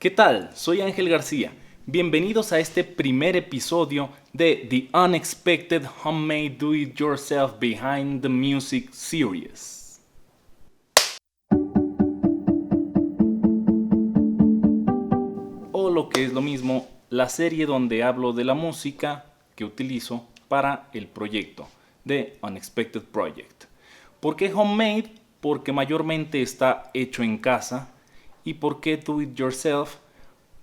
¿Qué tal? Soy Ángel García. Bienvenidos a este primer episodio de The Unexpected Homemade Do-It-Yourself Behind the Music Series. O lo que es lo mismo, la serie donde hablo de la música que utilizo para el proyecto The Unexpected Project. ¿Por qué homemade? Porque mayormente está hecho en casa. ¿Y por qué do it yourself?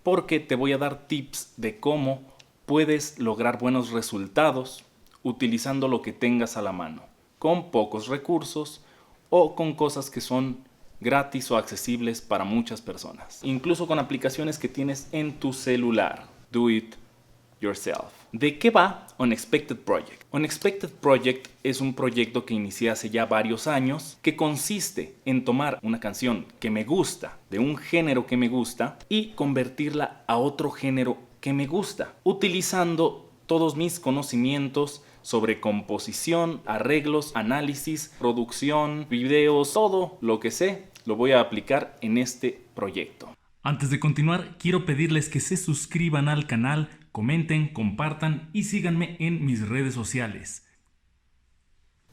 Porque te voy a dar tips de cómo puedes lograr buenos resultados utilizando lo que tengas a la mano, con pocos recursos o con cosas que son gratis o accesibles para muchas personas, incluso con aplicaciones que tienes en tu celular. Do it yourself. ¿De qué va Unexpected Project? Unexpected Project es un proyecto que inicié hace ya varios años que consiste en tomar una canción que me gusta, de un género que me gusta, y convertirla a otro género que me gusta, utilizando todos mis conocimientos sobre composición, arreglos, análisis, producción, videos, todo lo que sé, lo voy a aplicar en este proyecto. Antes de continuar, quiero pedirles que se suscriban al canal, comenten, compartan y síganme en mis redes sociales.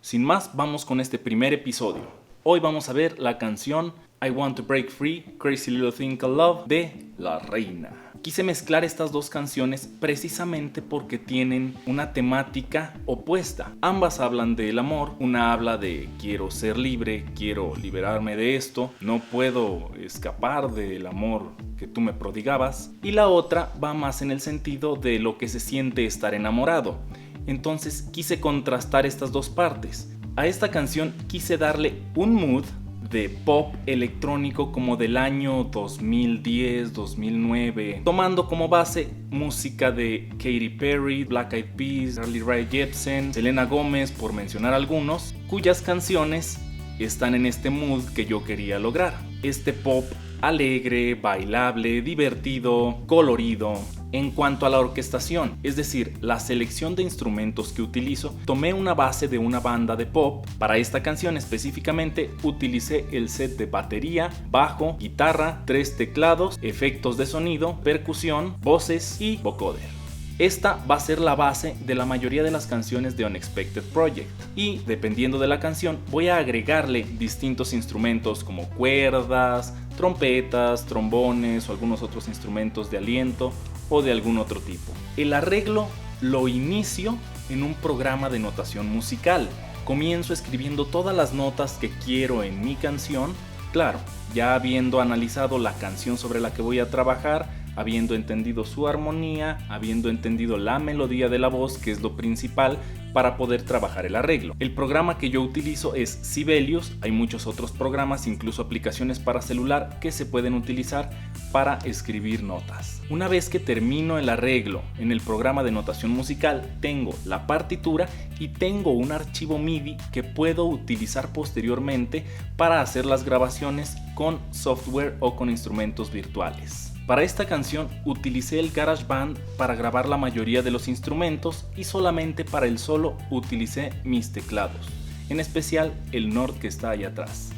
Sin más, vamos con este primer episodio. Hoy vamos a ver la canción I Want to Break Free, Crazy Little Thing Called Love de La Reina. Quise mezclar estas dos canciones precisamente porque tienen una temática opuesta. Ambas hablan del amor. Una habla de quiero ser libre, quiero liberarme de esto, no puedo escapar del amor que tú me prodigabas. Y la otra va más en el sentido de lo que se siente estar enamorado. Entonces quise contrastar estas dos partes. A esta canción quise darle un mood de pop electrónico como del año 2010, 2009, tomando como base música de Katy Perry, Black Eyed Peas, Carly Rae Jepsen, Selena Gómez, por mencionar algunos, cuyas canciones están en este mood que yo quería lograr. Este pop alegre, bailable, divertido, colorido. En cuanto a la orquestación, es decir, la selección de instrumentos que utilizo, tomé una base de una banda de pop. Para esta canción específicamente utilicé el set de batería, bajo, guitarra, 3 teclados, efectos de sonido, percusión, voces y vocoder. Esta va a ser la base de la mayoría de las canciones de Unexpected Project y dependiendo de la canción voy a agregarle distintos instrumentos como cuerdas, trompetas, trombones o algunos otros instrumentos de aliento o de algún otro tipo. El arreglo lo inicio en un programa de notación musical. Comienzo escribiendo todas las notas que quiero en mi canción, claro, ya habiendo analizado la canción sobre la que voy a trabajar, habiendo entendido su armonía, habiendo entendido la melodía de la voz, que es lo principal para poder trabajar el arreglo. El programa que yo utilizo es Sibelius. Hay muchos otros programas, incluso aplicaciones para celular que se pueden utilizar para escribir notas. Una vez que termino el arreglo en el programa de notación musical, tengo la partitura y tengo un archivo MIDI que puedo utilizar posteriormente para hacer las grabaciones con software o con instrumentos virtuales. Para esta canción utilicé el GarageBand para grabar la mayoría de los instrumentos y solamente para el solo utilicé mis teclados, en especial el Nord que está ahí atrás.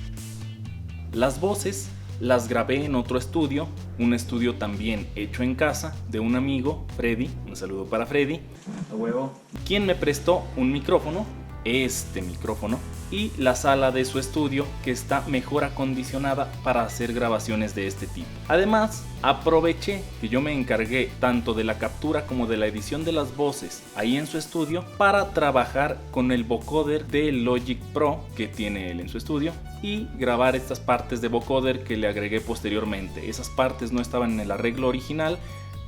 Las voces las grabé en otro estudio, un estudio también hecho en casa de un amigo, Freddy, un saludo para Freddy, a huevo, quien me prestó un micrófono, este micrófono, y la sala de su estudio que está mejor acondicionada para hacer grabaciones de este tipo. Además, aproveché que yo me encargué tanto de la captura como de la edición de las voces ahí en su estudio para trabajar con el vocoder de Logic Pro que tiene él en su estudio y grabar estas partes de vocoder que le agregué posteriormente. Esas partes no estaban en el arreglo original,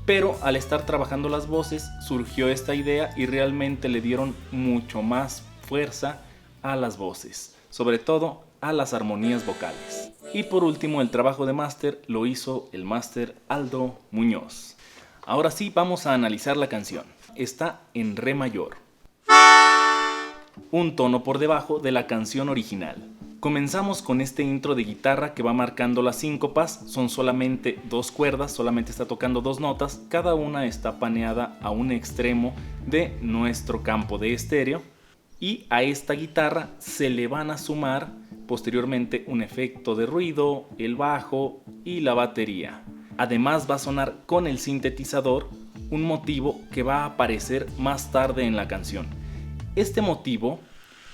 pero al estar trabajando las voces surgió esta idea y realmente le dieron mucho más fuerza a las voces, sobre todo a las armonías vocales. Y por último, el trabajo de máster lo hizo el máster Aldo Muñoz. Ahora sí, vamos a analizar la canción. Está en re mayor, un tono por debajo de la canción original. Comenzamos con este intro de guitarra que va marcando las síncopas. Son solamente 2 cuerdas, solamente está tocando 2 notas. Cada una está paneada a un extremo de nuestro campo de estéreo. Y a esta guitarra se le van a sumar posteriormente un efecto de ruido, el bajo y la batería. Además va a sonar con el sintetizador un motivo que va a aparecer más tarde en la canción. Este motivo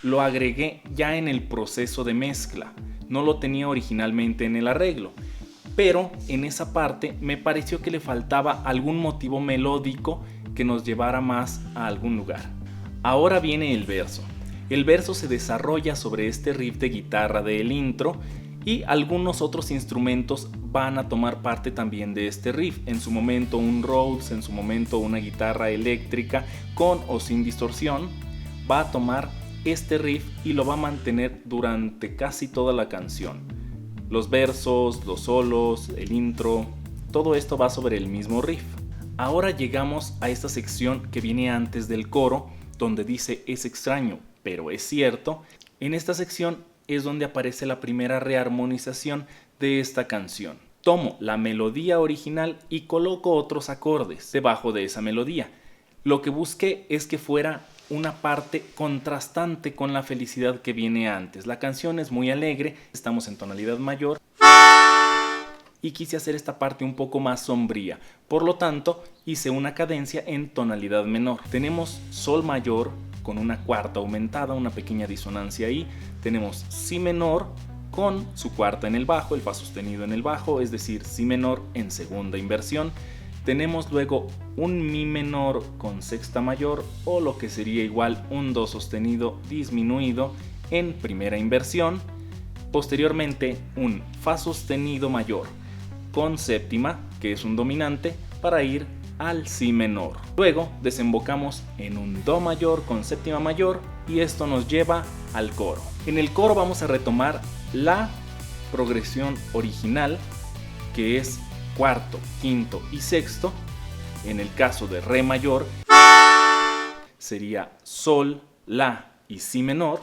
lo agregué ya en el proceso de mezcla, no lo tenía originalmente en el arreglo, pero en esa parte me pareció que le faltaba algún motivo melódico que nos llevara más a algún lugar. Ahora viene el verso. El verso se desarrolla sobre este riff de guitarra del intro y algunos otros instrumentos van a tomar parte también de este riff. En su momento un Rhodes, en su momento una guitarra eléctrica con o sin distorsión va a tomar este riff y lo va a mantener durante casi toda la canción. Los versos, los solos, el intro, todo esto va sobre el mismo riff. Ahora llegamos a esta sección que viene antes del coro, donde dice es extraño, pero es cierto. En esta sección es donde aparece la primera rearmonización de esta canción. Tomo la melodía original y coloco otros acordes debajo de esa melodía. Lo que busqué es que fuera una parte contrastante con la felicidad que viene antes. La canción es muy alegre, estamos en tonalidad mayor y quise hacer esta parte un poco más sombría. Por lo tanto, hice una cadencia en tonalidad menor. Tenemos sol mayor con una cuarta aumentada, una pequeña disonancia ahí. Tenemos si menor con su cuarta en el bajo, el fa sostenido en el bajo, es decir, si menor en segunda inversión. Tenemos luego un mi menor con sexta mayor, o lo que sería igual un do sostenido disminuido en primera inversión. Posteriormente un fa sostenido mayor con séptima, que es un dominante, para ir al si menor. Luego desembocamos en un do mayor con séptima mayor y esto nos lleva al coro. En el coro vamos a retomar la progresión original, que es cuarto, quinto y sexto. En el caso de re mayor sería sol, la y si menor.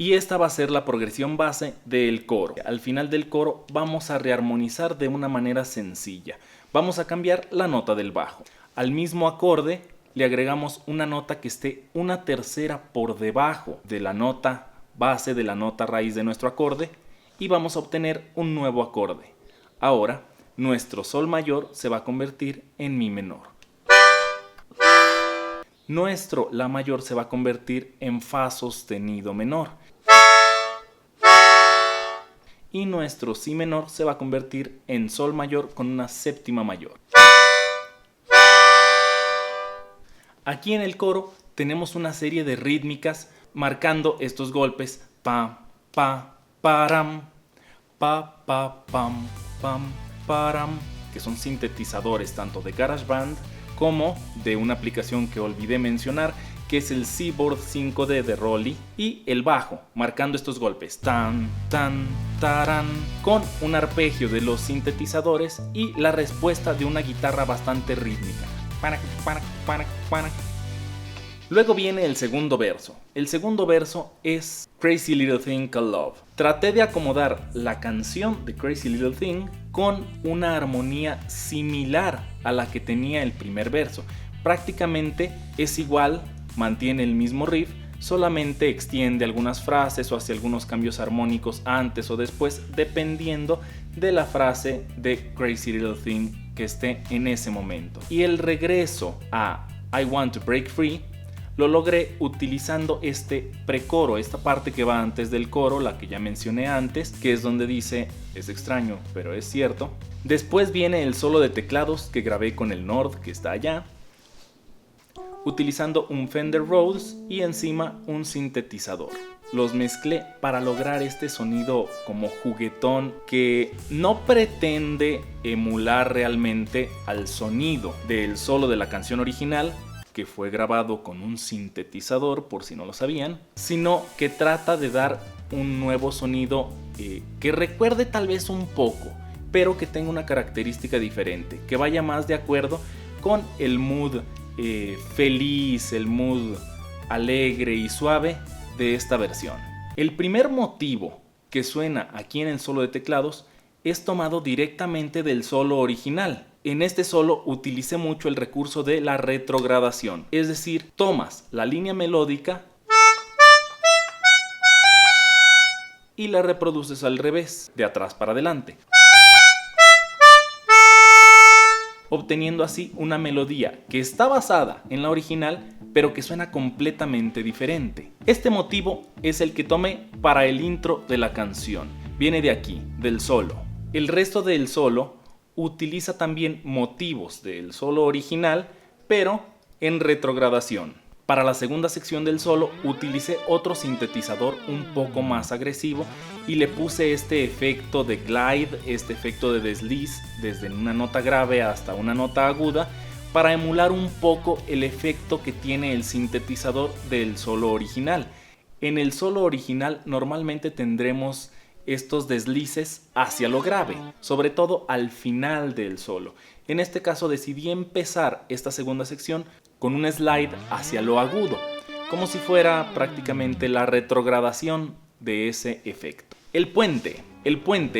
Y esta va a ser la progresión base del coro. Al final del coro vamos a rearmonizar de una manera sencilla. Vamos a cambiar la nota del bajo. Al mismo acorde le agregamos una nota que esté una tercera por debajo de la nota base, de la nota raíz de nuestro acorde, y vamos a obtener un nuevo acorde. Ahora nuestro sol mayor se va a convertir en mi menor. Nuestro la mayor se va a convertir en fa sostenido menor. Y nuestro si menor se va a convertir en sol mayor con una séptima mayor. Aquí en el coro tenemos una serie de rítmicas marcando estos golpes: pa, pa, param, pa, pa, pam, pam, param, que son sintetizadores tanto de GarageBand como de una aplicación que olvidé mencionar, que es el Seaboard 5D de Rolly, y el bajo, marcando estos golpes tan, tan, taran, con un arpegio de los sintetizadores y la respuesta de una guitarra bastante rítmica. Luego viene el segundo verso. El segundo verso es Crazy Little Thing Called Love. Traté de acomodar la canción de Crazy Little Thing con una armonía similar a la que tenía el primer verso. Prácticamente es igual, mantiene el mismo riff, solamente extiende algunas frases o hace algunos cambios armónicos antes o después, dependiendo de la frase de Crazy Little Thing que esté en ese momento. Y el regreso a I Want to Break Free lo logré utilizando este precoro, esta parte que va antes del coro, la que ya mencioné antes, que es donde dice es extraño, pero es cierto. Después viene el solo de teclados que grabé con el Nord, que está allá, utilizando un Fender Rhodes y encima un sintetizador. Los mezclé para lograr este sonido como juguetón que no pretende emular realmente al sonido del solo de la canción original, que fue grabado con un sintetizador, por si no lo sabían, sino que trata de dar un nuevo sonido que recuerde tal vez un poco, pero que tenga una característica diferente, que vaya más de acuerdo con el mood feliz, el mood alegre y suave de esta versión. El primer motivo que suena aquí en el solo de teclados es tomado directamente del solo original. En este solo utilicé mucho el recurso de la retrogradación, es decir, tomas la línea melódica y la reproduces al revés, de atrás para adelante, obteniendo así una melodía que está basada en la original, pero que suena completamente diferente. Este motivo es el que tomé para el intro de la canción. Viene de aquí, del solo. El resto del solo utiliza también motivos del solo original, pero en retrogradación. Para la segunda sección del solo utilicé otro sintetizador un poco más agresivo y le puse este efecto de glide, este efecto de desliz desde una nota grave hasta una nota aguda, para emular un poco el efecto que tiene el sintetizador del solo original. En el solo original normalmente tendremos estos deslices hacia lo grave, sobre todo al final del solo. En este caso decidí empezar esta segunda sección con un slide hacia lo agudo, como si fuera prácticamente la retrogradación de ese efecto. El puente,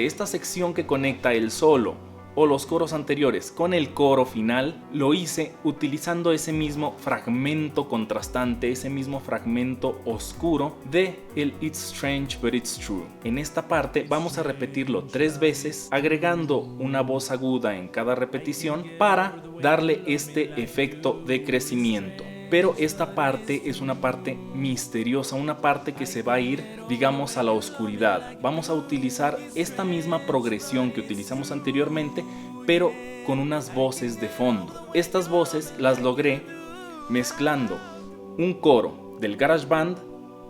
esta sección que conecta el solo o los coros anteriores con el coro final, lo hice utilizando ese mismo fragmento contrastante, ese mismo fragmento oscuro de el It's Strange But It's True. En esta parte vamos a repetirlo 3 veces, agregando una voz aguda en cada repetición para darle este efecto de crecimiento. Pero esta parte es una parte misteriosa, una parte que se va a ir, digamos, a la oscuridad. Vamos a utilizar esta misma progresión que utilizamos anteriormente, pero con unas voces de fondo. Estas voces las logré mezclando un coro del GarageBand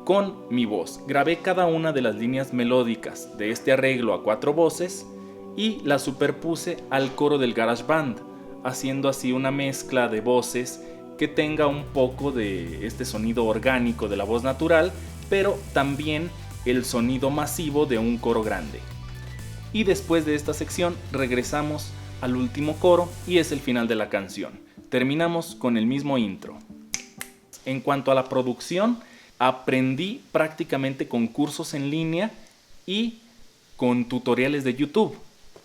con mi voz. Grabé cada una de las líneas melódicas de este arreglo a 4 voces y las superpuse al coro del GarageBand, haciendo así una mezcla de voces que tenga un poco de este sonido orgánico de la voz natural, pero también el sonido masivo de un coro grande. Y después de esta sección regresamos al último coro y es el final de la canción. Terminamos con el mismo intro. En cuanto a la producción, aprendí prácticamente con cursos en línea y con tutoriales de YouTube.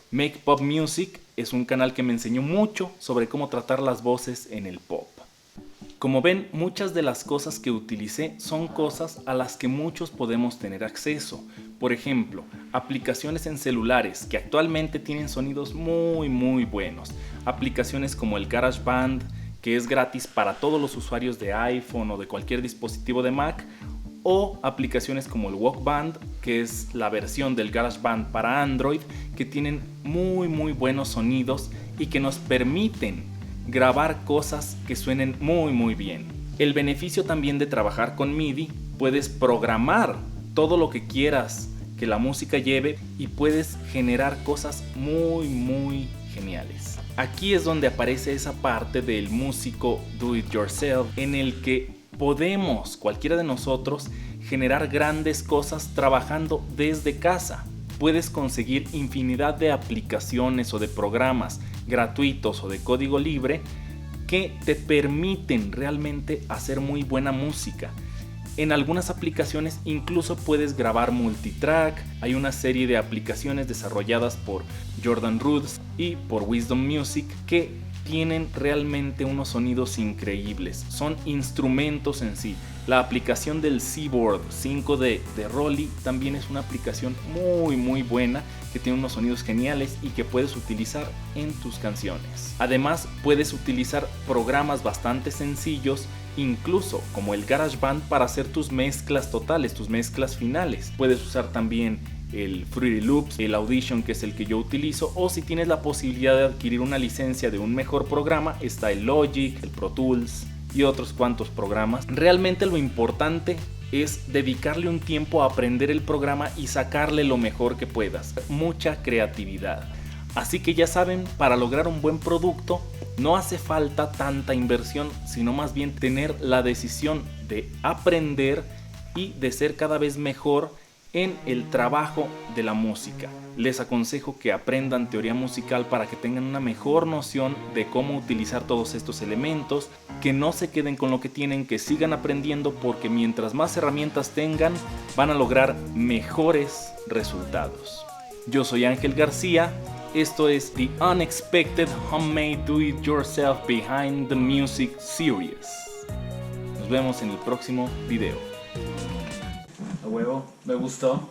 Make Pop Music es un canal que me enseñó mucho sobre cómo tratar las voces en el pop. Como ven, muchas de las cosas que utilicé son cosas a las que muchos podemos tener acceso. Por ejemplo, aplicaciones en celulares que actualmente tienen sonidos muy buenos. Aplicaciones como el GarageBand, que es gratis para todos los usuarios de iPhone o de cualquier dispositivo de Mac. O aplicaciones como el Walkband, que es la versión del GarageBand para Android, que tienen muy buenos sonidos y que nos permiten grabar cosas que suenen muy bien. El beneficio también de trabajar con MIDI, puedes programar todo lo que quieras que la música lleve y puedes generar cosas muy geniales. Aquí es donde aparece esa parte del músico do it yourself, en el que podemos, cualquiera de nosotros, generar grandes cosas trabajando desde casa. Puedes conseguir infinidad de aplicaciones o de programas gratuitos o de código libre que te permiten realmente hacer muy buena música. En algunas aplicaciones incluso puedes grabar multitrack. Hay una serie de aplicaciones desarrolladas por Jordan Rudess y por Wisdom Music que tienen realmente unos sonidos increíbles. Son instrumentos en sí. La aplicación del Seaboard 5D de Rolly también es una aplicación muy buena que tiene unos sonidos geniales y que puedes utilizar en tus canciones. Además, puedes utilizar programas bastante sencillos, incluso como el GarageBand, para hacer tus mezclas totales, tus mezclas finales. Puedes usar también el Fruity Loops, el Audition, que es el que yo utilizo, o si tienes la posibilidad de adquirir una licencia de un mejor programa, está el Logic, el Pro Tools y otros cuantos programas. Realmente lo importante es dedicarle un tiempo a aprender el programa y sacarle lo mejor que puedas. Mucha creatividad. Así que ya saben, para lograr un buen producto no hace falta tanta inversión, sino más bien tener la decisión de aprender y de ser cada vez mejor en el trabajo de la música. Les aconsejo que aprendan teoría musical para que tengan una mejor noción de cómo utilizar todos estos elementos, que no se queden con lo que tienen, que sigan aprendiendo, porque mientras más herramientas tengan, van a lograr mejores resultados. Yo soy Ángel García, esto es The Unexpected Homemade Do It Yourself Behind the Music Series. Nos vemos en el próximo video. A huevo, me gustó.